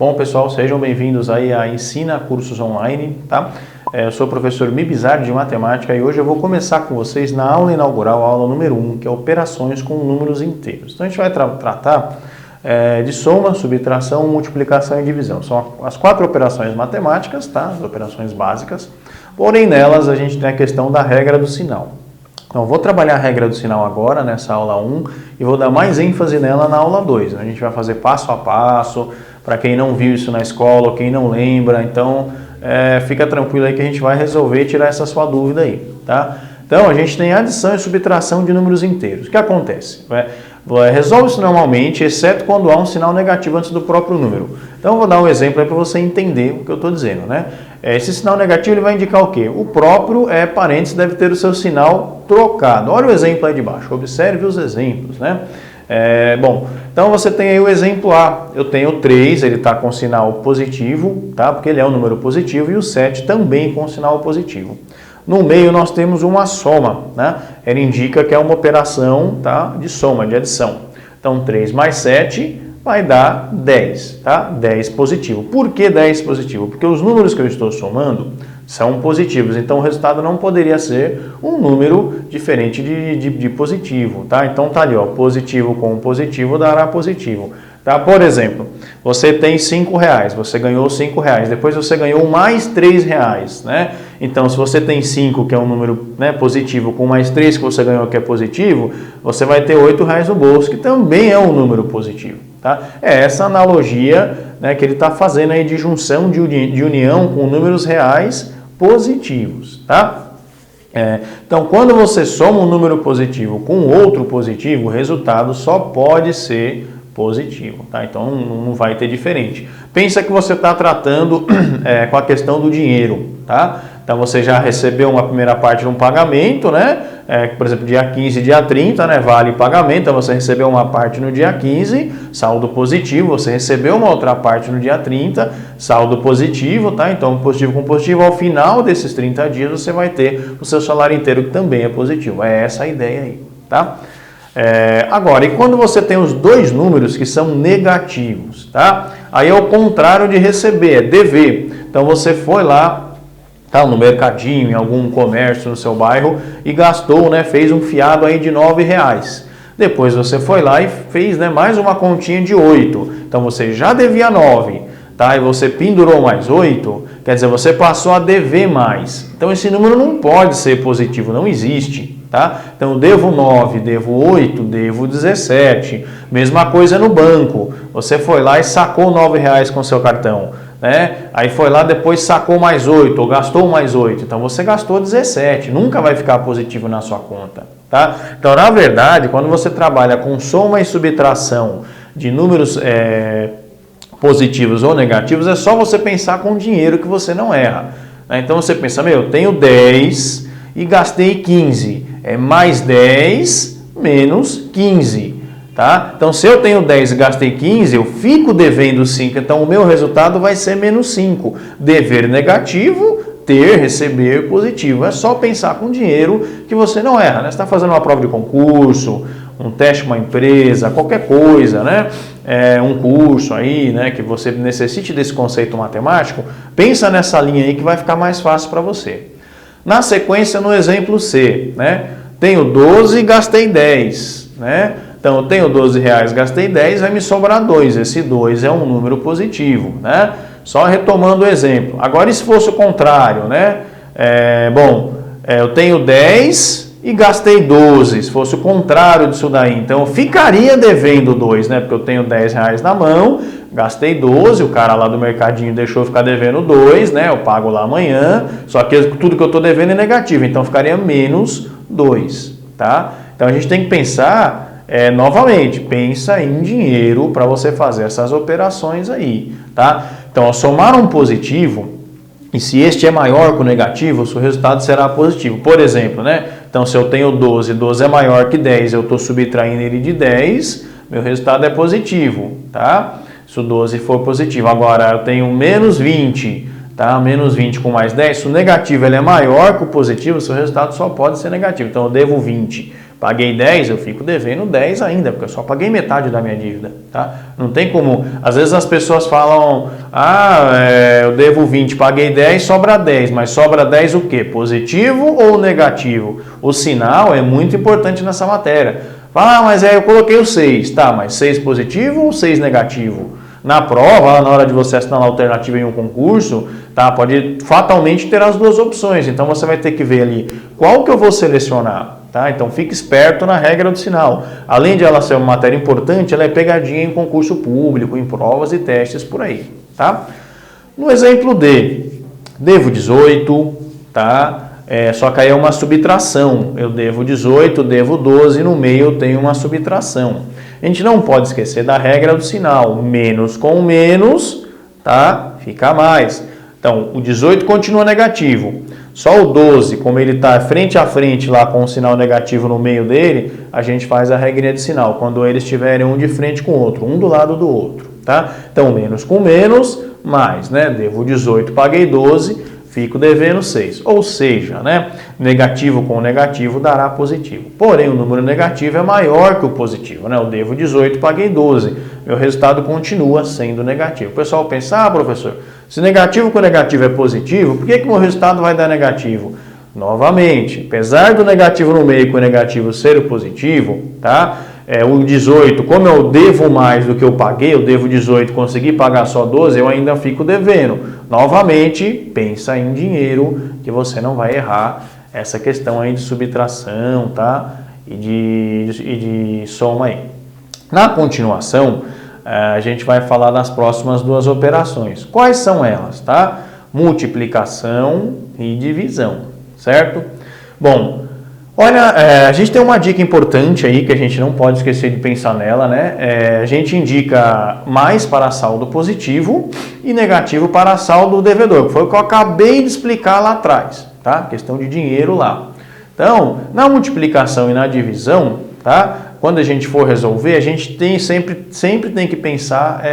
Bom, pessoal, sejam bem-vindos aí a Ensina Cursos Online, tá? Eu sou o professor Mibizar de Matemática e hoje eu vou começar com vocês na aula inaugural, a aula número 1, que é operações com números inteiros. Então a gente vai tratar de soma, subtração, multiplicação e divisão. São as 4 operações matemáticas, tá? As operações básicas. Porém, nelas a gente tem a questão da regra do sinal. Então, eu vou trabalhar a regra do sinal agora, nessa aula 1, e vou dar mais ênfase nela na aula 2. A gente vai fazer passo a passo, para quem não viu isso na escola, ou quem não lembra, então fica tranquilo aí que a gente vai resolver e tirar essa sua dúvida aí, tá? Então, a gente tem adição e subtração de números inteiros. O que acontece? Resolve-se normalmente, exceto quando há um sinal negativo antes do próprio número. Então, eu vou dar um exemplo aí para você entender o que eu estou dizendo, né? Esse sinal negativo ele vai indicar o quê? O próprio parênteses deve ter o seu sinal trocado. Olha o exemplo aí de baixo, observe os exemplos, né? Bom, então você tem aí o exemplo A, eu tenho 3, ele está com sinal positivo, tá? Porque ele é um número positivo, e o 7 também com sinal positivo. No meio nós temos uma soma, né? Ela indica que é uma operação, tá? De soma, de adição. Então 3 mais 7 vai dar 10, tá? 10 positivo. Por que 10 positivo? Porque os números que eu estou somando são positivos, então o resultado não poderia ser um número diferente de positivo, tá? Então tá ali, ó, positivo com positivo dará positivo, tá? Por exemplo, você tem R$5, você ganhou R$5, depois você ganhou mais R$3, né? Então, se você tem 5, que é um número, né, positivo, com mais 3 que você ganhou, que é positivo, você vai ter R$8 no bolso, que também é um número positivo, tá? É essa analogia, né, que ele está fazendo aí de junção, de união com números reais positivos, tá? Então, quando você soma um número positivo com outro positivo, o resultado só pode ser positivo, tá? Então não vai ter diferente. Pensa que você está tratando com a questão do dinheiro, tá? Então você já recebeu uma primeira parte de um pagamento, né? Por exemplo, dia 15 e dia 30, né? Vale pagamento, então você recebeu uma parte no dia 15, saldo positivo, você recebeu uma outra parte no dia 30, saldo positivo, tá? Então positivo com positivo, ao final desses 30 dias você vai ter o seu salário inteiro que também é positivo. É essa a ideia aí, tá? Agora, e quando você tem os dois números que são negativos, tá? Aí é o contrário de receber, é dever. Então você foi lá, tá, no mercadinho, em algum comércio no seu bairro e gastou, né, fez um fiado aí de R$9. Depois você foi lá e fez, né, mais uma continha de 8. Então você já devia 9, tá? E você pendurou mais 8, quer dizer, você passou a dever mais. Então esse número não pode ser positivo, não existe. Tá? Então, devo 9, devo 8, devo 17. Mesma coisa no banco. Você foi lá e sacou R$9 com seu cartão, né? Aí foi lá, depois sacou mais 8, ou gastou mais 8. Então, você gastou 17. Nunca vai ficar positivo na sua conta, tá? Então, na verdade, quando você trabalha com soma e subtração de números positivos ou negativos, é só você pensar com dinheiro que você não erra, né? Então, você pensa, eu tenho 10 e gastei 15. É mais 10 menos 15, tá? Então, se eu tenho 10 e gastei 15, eu fico devendo 5, então o meu resultado vai ser menos 5. Dever negativo, ter, receber positivo. É só pensar com dinheiro que você não erra, né? Você está fazendo uma prova de concurso, um teste com uma empresa, qualquer coisa, né? Um curso aí, né, que você necessite desse conceito matemático, pensa nessa linha aí que vai ficar mais fácil para você. Na sequência, no exemplo C, né? Tenho 12 e gastei 10, né? Então, eu tenho R$12, gastei 10, vai me sobrar 2. Esse 2 é um número positivo, né? Só retomando o exemplo. Agora, e se fosse o contrário, né? Eu tenho 10 e gastei 12. Se fosse o contrário disso daí, então eu ficaria devendo 2, né? Porque eu tenho R$10 na mão, gastei 12, o cara lá do mercadinho deixou eu ficar devendo 2, né? Eu pago lá amanhã, só que tudo que eu estou devendo é negativo, então ficaria menos 2, tá? Então a gente tem que pensar, novamente, pensa em dinheiro para você fazer essas operações aí, tá? Então, ao somar um positivo, e se este é maior que o negativo, o seu resultado será positivo. Por exemplo, né? Então, se eu tenho 12, 12 é maior que 10, eu estou subtraindo ele de 10, meu resultado é positivo, tá? Se o 12 for positivo. Agora, eu tenho menos 20, tá? Menos 20 com mais 10, se o negativo ele é maior que o positivo, o seu resultado só pode ser negativo. Então, eu devo 20. Paguei 10, eu fico devendo 10 ainda, porque eu só paguei metade da minha dívida, tá? Não tem como... Às vezes as pessoas falam, eu devo 20, paguei 10, sobra 10, mas sobra 10 o quê? Positivo ou negativo? O sinal é muito importante nessa matéria. Mas eu coloquei o 6, tá, mas 6 positivo ou 6 negativo? Na prova, na hora de você assinar a alternativa em um concurso, tá, pode fatalmente ter as duas opções, então você vai ter que ver ali qual que eu vou selecionar. Tá? Então fique esperto na regra do sinal. Além de ela ser uma matéria importante, ela é pegadinha em concurso público, em provas e testes por aí. Tá? No exemplo D, devo 18, tá? Só que aí é uma subtração. Eu devo 18, devo 12, no meio eu tenho uma subtração. A gente não pode esquecer da regra do sinal. Menos com menos, tá? Fica mais. Então, o 18 continua negativo. Só o 12, como ele está frente a frente lá com o sinal negativo no meio dele, a gente faz a regrinha de sinal, quando eles estiverem um de frente com o outro, um do lado do outro, tá? Então, menos com menos, mais, né? Devo 18, paguei 12, fico devendo 6. Ou seja, né? Negativo com negativo dará positivo. Porém, o número negativo é maior que o positivo, né? Eu devo 18, paguei 12. Meu resultado continua sendo negativo. O pessoal pensa, professor, se negativo com negativo é positivo, por que o meu resultado vai dar negativo? Novamente, apesar do negativo no meio com o negativo ser o positivo, tá? O 18, como eu devo mais do que eu paguei, eu devo 18, consegui pagar só 12, eu ainda fico devendo. Novamente, pensa em dinheiro, que você não vai errar essa questão aí de subtração, tá? E de soma aí. Na continuação, a gente vai falar das próximas duas operações. Quais são elas, tá? Multiplicação e divisão, certo? Bom, olha, a gente tem uma dica importante aí que a gente não pode esquecer de pensar nela, né? A gente indica mais para saldo positivo e negativo para saldo devedor, que foi o que eu acabei de explicar lá atrás, tá? Questão de dinheiro lá. Então, na multiplicação e na divisão, tá? Quando a gente for resolver, a gente sempre tem que pensar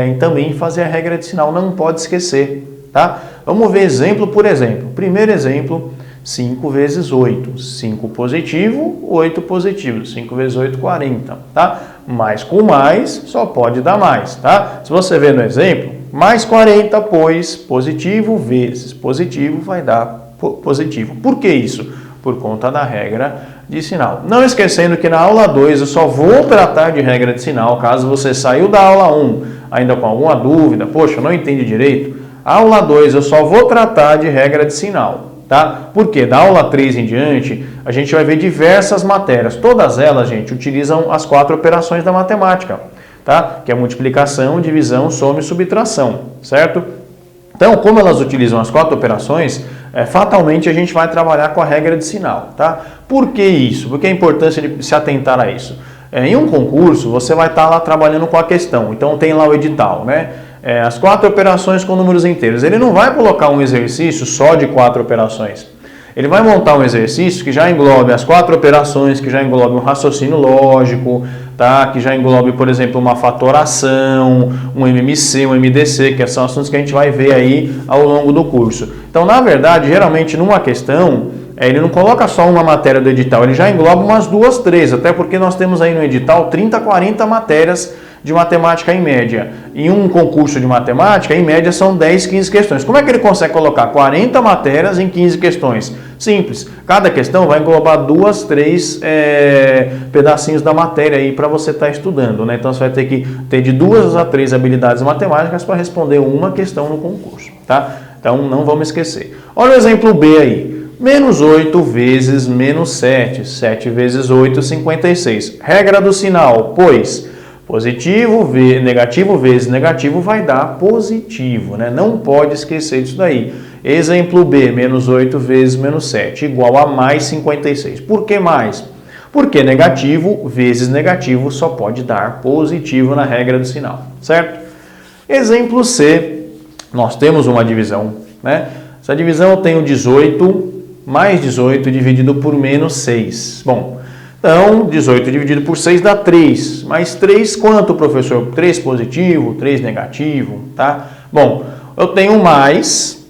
em também fazer a regra de sinal, não pode esquecer, tá? Vamos ver exemplo por exemplo. Primeiro exemplo, 5 vezes 8. 5 positivo, 8 positivo. 5 vezes 8, 40, tá? Mais com mais, só pode dar mais, tá? Se você ver no exemplo, mais 40, pois positivo vezes positivo vai dar positivo. Por que isso? Por conta da regra de sinal. Não esquecendo que na aula 2 eu só vou tratar de regra de sinal, caso você saiu da aula 1 ainda com alguma dúvida, poxa, não entendi direito, aula 2 eu só vou tratar de regra de sinal, tá? Porque da aula 3 em diante, a gente vai ver diversas matérias, todas elas, gente, utilizam as 4 operações da matemática, tá? Que é multiplicação, divisão, soma e subtração, certo? Então, como elas utilizam as 4 operações, fatalmente a gente vai trabalhar com a regra de sinal, tá? Por que isso? Por que a importância de se atentar a isso? Em um concurso, você vai estar lá trabalhando com a questão, então tem lá o edital, né? As 4 operações com números inteiros. Ele não vai colocar um exercício só de 4 operações. Ele vai montar um exercício que já englobe as 4 operações, que já englobe um raciocínio lógico, tá? Que já englobe, por exemplo, uma fatoração, um MMC, um MDC, que são assuntos que a gente vai ver aí ao longo do curso. Então, na verdade, geralmente numa questão, ele não coloca só uma matéria do edital, ele já engloba umas 2, 3, até porque nós temos aí no edital 30, 40 matérias de matemática em média. Em um concurso de matemática, em média, são 10, 15 questões. Como é que ele consegue colocar 40 matérias em 15 questões? Simples. Cada questão vai englobar 2, 3 pedacinhos da matéria aí para você estar estudando, né? Então, você vai ter que ter de 2 a 3 habilidades matemáticas para responder uma questão no concurso, tá? Então, não vamos esquecer. Olha o exemplo B aí. Menos 8 vezes menos 7. 7 vezes 8, 56. Regra do sinal, pois negativo vezes negativo vai dar positivo, né? Não pode esquecer disso daí. Exemplo B, menos 8 vezes menos 7, igual a mais 56. Por que mais? Porque negativo vezes negativo só pode dar positivo na regra do sinal, certo? Exemplo C, nós temos uma divisão, né? Essa divisão eu tenho 18 mais 18 dividido por menos 6. Bom, então, 18 dividido por 6 dá 3. Mas 3 quanto, professor? 3 positivo, 3 negativo, tá? Bom, eu tenho mais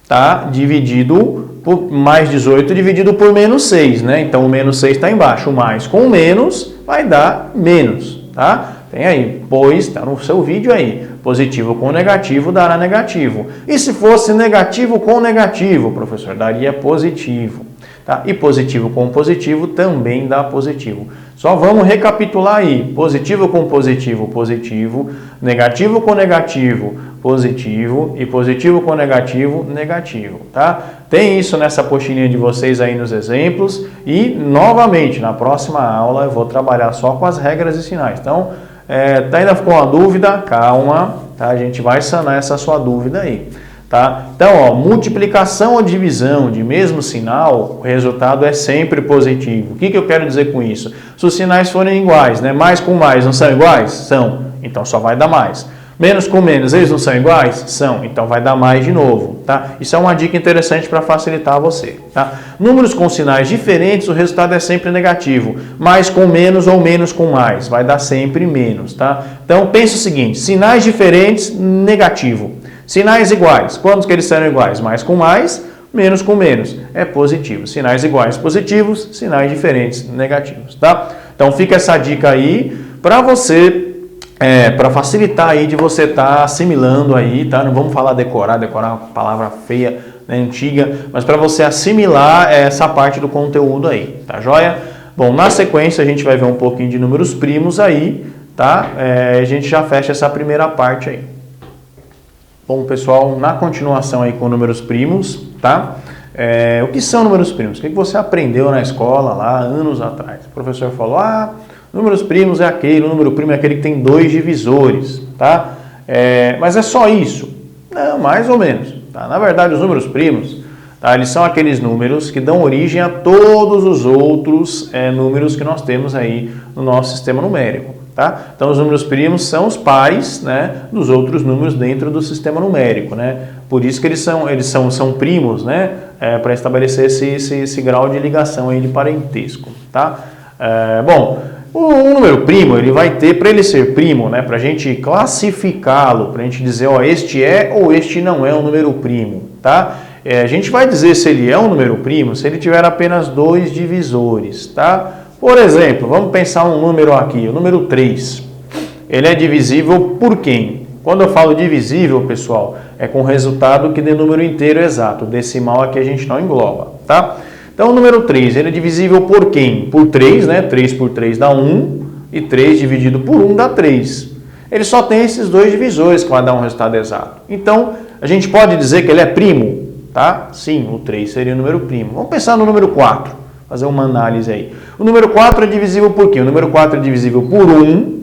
tá? Dividido por mais 18 dividido por menos 6, né? Então o menos 6 está embaixo, o mais com o menos vai dar menos, tá? Tem aí, pois, está no seu vídeo aí, positivo com negativo dará negativo. E se fosse negativo com negativo, professor, daria positivo. Tá? E positivo com positivo também dá positivo. Só vamos recapitular aí. Positivo com positivo, positivo. Negativo com negativo, positivo. E positivo com negativo, negativo. Tá? Tem isso nessa pochilinha de vocês aí nos exemplos. E, novamente, na próxima aula eu vou trabalhar só com as regras e sinais. Então, ainda ficou uma dúvida? Calma, tá? A gente vai sanar essa sua dúvida aí. Tá? Então, ó, multiplicação ou divisão de mesmo sinal, o resultado é sempre positivo. O que eu quero dizer com isso? Se os sinais forem iguais, né? Mais com mais não são iguais? São. Então só vai dar mais. Menos com menos, eles não são iguais? São. Então vai dar mais de novo. Tá? Isso é uma dica interessante para facilitar você. Tá? Números com sinais diferentes, o resultado é sempre negativo. Mais com menos ou menos com mais. Vai dar sempre menos. Tá? Então pensa o seguinte, sinais diferentes, negativo. Sinais iguais, quantos que eles serão iguais? Mais com mais, menos com menos, é positivo. Sinais iguais, positivos, sinais diferentes, negativos, tá? Então fica essa dica aí para você, para facilitar aí de você estar assimilando aí, tá? Não vamos falar decorar é uma palavra feia, né, antiga, mas para você assimilar essa parte do conteúdo aí, tá joia? Bom, na sequência a gente vai ver um pouquinho de números primos aí, tá? A gente já fecha essa primeira parte aí. Bom, pessoal, na continuação aí com números primos, tá? O que são números primos? O que você aprendeu na escola lá anos atrás? O professor falou, números primos é aquele, o número primo é aquele que tem 2 divisores, tá? Mas é só isso? Não, mais ou menos. Tá? Na verdade, os números primos, tá? Eles são aqueles números que dão origem a todos os outros números que nós temos aí no nosso sistema numérico. Tá? Então, os números primos são os pares, né, dos outros números dentro do sistema numérico. Né? Por isso que eles são primos, né, para estabelecer esse grau de ligação aí de parentesco. Tá? Bom, o número primo, ele vai ter, para ele ser primo, né, para a gente classificá-lo, para a gente dizer, ó, este é ou este não é um número primo. Tá? A gente vai dizer se ele é um número primo se ele tiver apenas 2 divisores. Tá? Por exemplo, vamos pensar um número aqui, o número 3. Ele é divisível por quem? Quando eu falo divisível, pessoal, é com resultado que dê número inteiro exato. O decimal aqui a gente não engloba, tá? Então, o número 3, ele é divisível por quem? Por 3, né? 3 por 3 dá 1 e 3 dividido por 1 dá 3. Ele só tem esses 2 divisores que vai dar um resultado exato. Então, a gente pode dizer que ele é primo, tá? Sim, o 3 seria o número primo. Vamos pensar no número 4. Fazer uma análise aí. O número 4 é divisível por quê? O número 4 é divisível por 1,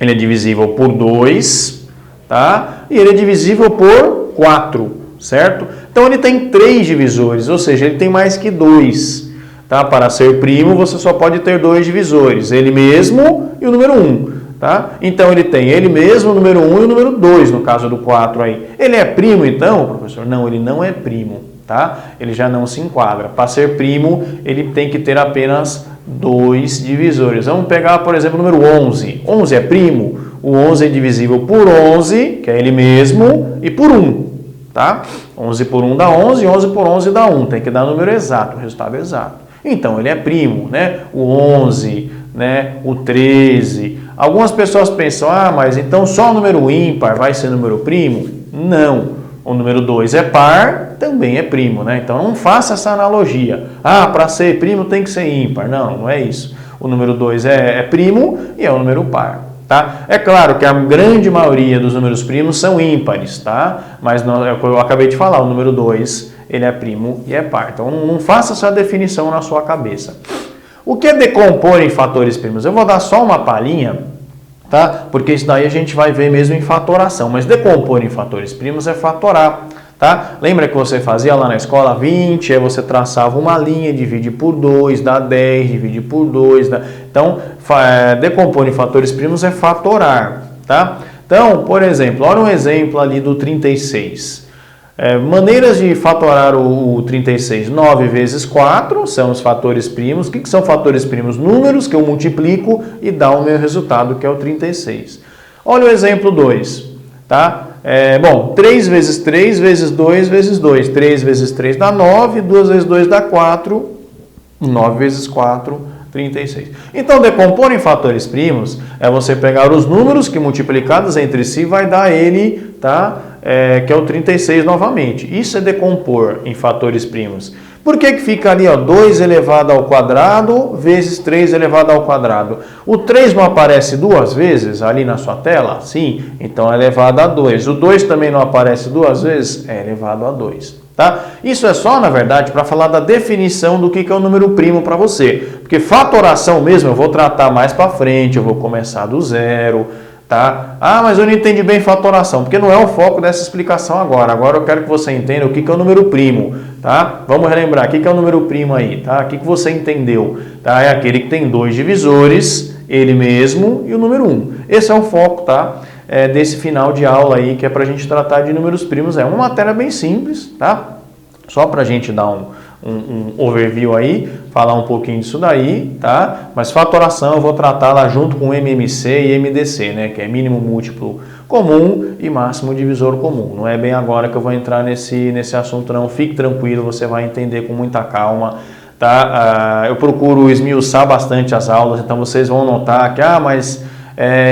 ele é divisível por 2, tá? E ele é divisível por 4, certo? Então ele tem 3 divisores, ou seja, ele tem mais que 2. Tá? Para ser primo, você só pode ter 2 divisores, ele mesmo e o número 1. Tá? Então ele tem ele mesmo, o número 1 e o número 2, no caso do 4 aí. Ele é primo então, professor? Não, ele não é primo. Tá? Ele já não se enquadra. Para ser primo, ele tem que ter apenas 2 divisores. Vamos pegar, por exemplo, o número 11. 11 é primo. O 11 é divisível por 11, que é ele mesmo, e por 1. Tá? 11 por 1 dá 11, 11 por 11 dá 1. Tem que dar o número exato, o resultado exato. Então, ele é primo, né? O 11, né? O 13. Algumas pessoas pensam, mas então só o número ímpar vai ser número primo? Não. O número 2 é par, também é primo, né? Então não faça essa analogia. Para ser primo tem que ser ímpar. Não, não é isso. O número 2 é primo e é um número par, tá? É claro que a grande maioria dos números primos são ímpares, tá? Mas eu acabei de falar, o número 2, ele é primo e é par. Então não faça essa definição na sua cabeça. O que é decompor em fatores primos? Eu vou dar só uma palhinha, tá? Porque isso daí a gente vai ver mesmo em fatoração, mas decompor em fatores primos é fatorar, tá? Lembra que você fazia lá na escola 20, aí você traçava uma linha, divide por 2, dá 10, divide por 2, dá... Então, decompor em fatores primos é fatorar, tá? Então, por exemplo, olha um exemplo ali do 36. Maneiras de fatorar o 36. 9 vezes 4 são os fatores primos. O que são fatores primos? Números que eu multiplico e dá o meu resultado, que é o 36. Olha o exemplo 2. Tá? Bom, 3 vezes 3 vezes 2 vezes 2. 3 vezes 3 dá 9, 2 vezes 2 dá 4, 9 vezes 4, 36. Então, decompor em fatores primos é você pegar os números que multiplicados entre si vai dar ele, tá? Que é o 36 novamente. Isso é decompor em fatores primos. Por que fica ali, ó, 2 elevado ao quadrado vezes 3 elevado ao quadrado? O 3 não aparece duas vezes ali na sua tela? Sim, então é elevado a 2. O 2 também não aparece duas vezes? É elevado a 2. Tá? Isso é só, na verdade, para falar da definição do que é o número primo para você. Porque fatoração mesmo eu vou tratar mais para frente, eu vou começar do zero. Tá? Ah, mas eu não entendi bem fatoração, porque não é o foco dessa explicação agora. Agora eu quero que você entenda o que é o número primo, tá? Vamos relembrar, o que é o número primo aí, tá? O que você entendeu? Tá? É aquele que tem dois divisores, ele mesmo e o número 1. Esse é o foco, tá? Desse final de aula aí, que é para a gente tratar de números primos. É uma matéria bem simples, tá? Só para a gente dar um overview aí, falar um pouquinho disso daí, tá? Mas fatoração eu vou tratar lá junto com MMC e MDC, né? Que é mínimo múltiplo comum e máximo divisor comum. Não é bem agora que eu vou entrar nesse assunto, não. Fique tranquilo, você vai entender com muita calma, tá? Eu procuro esmiuçar bastante as aulas, então vocês vão notar que, mas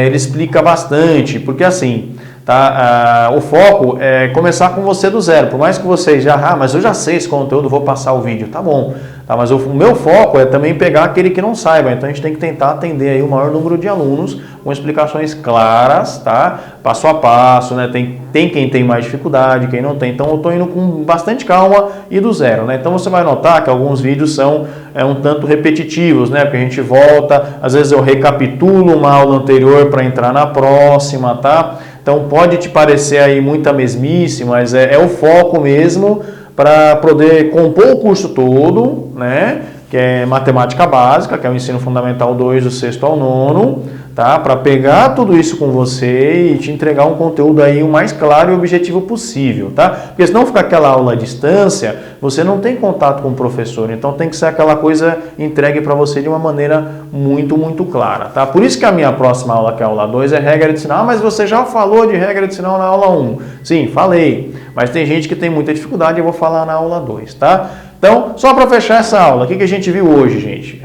ele explica bastante, porque assim... Tá? O foco é começar com você do zero. Por mais que vocês já, mas eu já sei esse conteúdo, vou passar o vídeo. Tá bom. Tá? Mas o meu foco é também pegar aquele que não saiba. Então a gente tem que tentar atender aí o maior número de alunos com explicações claras, tá? Passo a passo, né? Tem quem tem mais dificuldade, quem não tem. Então eu estou indo com bastante calma e do zero, né? Então você vai notar que alguns vídeos são um tanto repetitivos, né? Porque a gente volta, às vezes eu recapitulo uma aula anterior para entrar na próxima, tá? Então pode te parecer aí muita mesmice, mas é o foco mesmo para poder compor o curso todo, né? Que é matemática básica, que é o ensino fundamental 2 do 6º ao 9º, tá? Para pegar tudo isso com você e te entregar um conteúdo aí o mais claro e objetivo possível, tá? Porque senão fica aquela aula à distância, você não tem contato com o professor, então tem que ser aquela coisa entregue para você de uma maneira muito, muito clara, tá? Por isso que a minha próxima aula, que é a aula 2, é regra de sinal. Mas você já falou de regra de sinal na aula 1. Sim, falei, mas tem gente que tem muita dificuldade, eu vou falar na aula 2, tá? Então, só para fechar essa aula, o que a gente viu hoje, gente?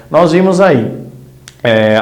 Nós vimos aí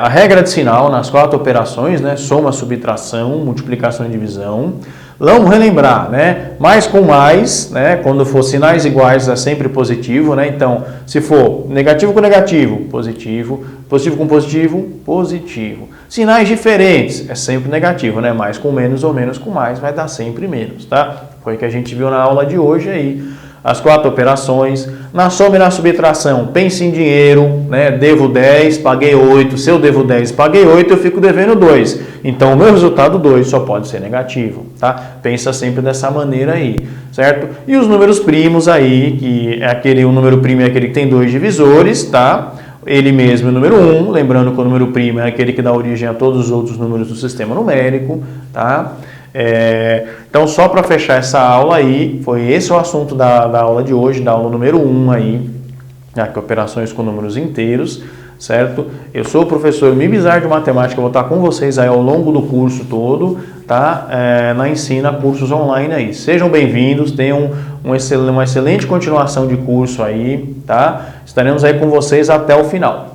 a regra de sinal nas 4 operações, né? Soma, subtração, multiplicação e divisão. Vamos relembrar, né? Mais com mais, né? Quando for sinais iguais é sempre positivo, né? Então, se for negativo com negativo, positivo. Positivo com positivo, positivo. Sinais diferentes é sempre negativo, né? Mais com menos ou menos com mais vai dar sempre menos, tá? Foi o que a gente viu na aula de hoje aí. As 4 operações, na soma e na subtração, pense em dinheiro, né? Devo 10, paguei 8, se eu devo 10, paguei 8, eu fico devendo 2. Então, o meu resultado 2 só pode ser negativo, tá? Pensa sempre dessa maneira aí, certo? E os números primos aí, que o número primo é aquele que tem 2 divisores, tá? Ele mesmo é o número 1, lembrando que o número primo é aquele que dá origem a todos os outros números do sistema numérico, tá? Então, só para fechar essa aula aí, foi esse o assunto da aula de hoje, da aula número 1 aí, que operações com números inteiros, certo? Eu sou o professor Mibizar de Matemática, vou estar com vocês aí ao longo do curso todo, tá? Na Ensina Cursos Online aí. Sejam bem-vindos, tenham uma excelente continuação de curso aí, tá? Estaremos aí com vocês até o final.